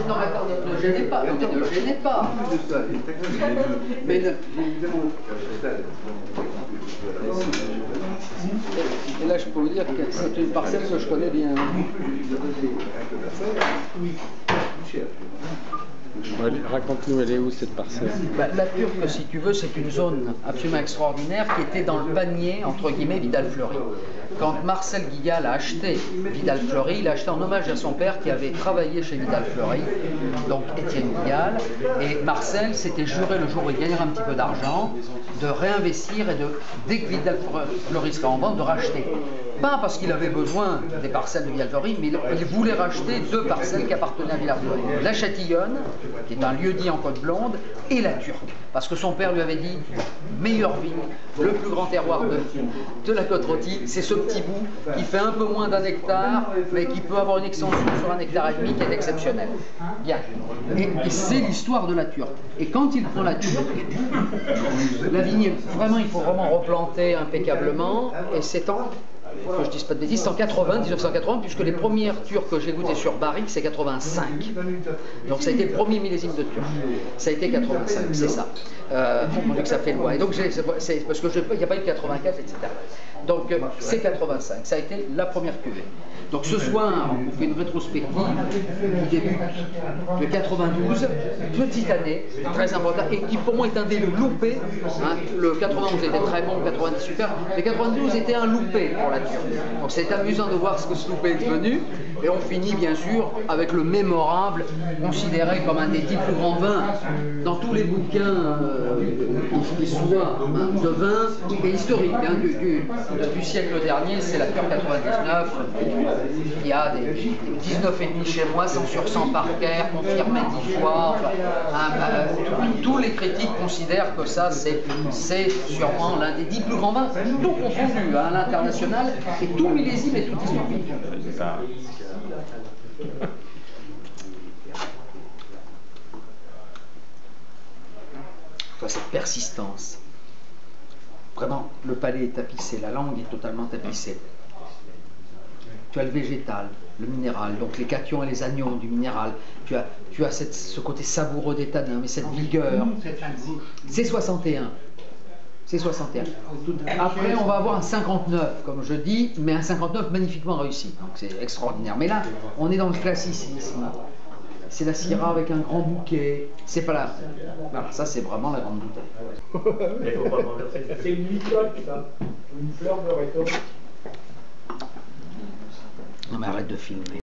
non, attends, ne gênez pas, ne gênez pas. Mais ne... Et là, je peux vous dire que c'est une parcelle que je connais bien. Raconte-nous, elle est où cette parcelle? La Turque, si tu veux, c'est une zone absolument extraordinaire qui était dans le panier, entre guillemets, Vidal-Fleury. Quand Marcel Guigal a acheté Vidal-Fleury, il l'a acheté en hommage à son père qui avait travaillé chez Vidal-Fleury, donc Étienne Guigal. Et Marcel s'était juré, le jour où il gagnerait un petit peu d'argent, de réinvestir et de, dès que Vidal-Fleury serait en vente, de racheter. Pas parce qu'il avait besoin des parcelles de Vidal-Fleury, mais il voulait racheter 2 parcelles qui appartenaient à Vidal-Fleury. La Châtillonne, qui est un lieu-dit en Côte-Blonde, et la Turque. Parce que son père lui avait dit, meilleure vigne, le plus grand terroir de la Côte-Rôtie, c'est ce petit bout qui fait un peu moins d'1 hectare, mais qui peut avoir une extension sur 1,5 hectare qui est exceptionnelle. Bien. Et c'est l'histoire de la Turque. Et quand il prend la Turque, la vigne, vraiment, il faut vraiment replanter impeccablement, et c'est en... que je dise pas de bêtises, c'est en 1980, puisque les premières turques que j'ai goûtées sur barrique, c'est 85. Donc ça a été le premier millésime de turc. Ça a été 85, c'est ça. On dit que ça fait loin. Et donc, c'est parce qu'il n'y a pas eu 84, etc. Donc c'est 85, ça a été la première cuvée. Donc ce soir, on fait une rétrospective qui débute de 92, petite année, très importante, et qui pour moi est un des loupés. Hein. Le 91 était très bon, le 90 super, mais 92 était un loupé pour la Turque. Donc c'est amusant de voir ce que ce loupé est devenu, et on finit bien sûr avec le mémorable, considéré comme un des 10 plus grands vins dans tous les bouquins qui soient de vin et historiques hein, du siècle dernier, c'est la Turque 99. Il y a des 19,5 chez moi, 100 sur 100 par Caire, confirmé 10 fois. Tous les critiques considèrent que ça, c'est sûrement l'un des 10 plus grands vins, tout confondu à l'international, et tout millésime et tout historique. Cette persistance. Vraiment, le palais est tapissé, la langue est totalement tapissée. Tu as le végétal, le minéral, donc les cations et les anions du minéral. Tu as ce côté savoureux des tanins, mais cette vigueur. C'est 61. C'est 61. Après, on va avoir un 59, comme je dis, mais un 59 magnifiquement réussi. Donc c'est extraordinaire. Mais là, on est dans le classicisme. C'est la Syrah avec un grand bouquet. C'est pas là. Voilà, ça c'est vraiment la grande bouteille. C'est une mycote, ça. Une fleur de rhétorique. Non mais arrête de filmer.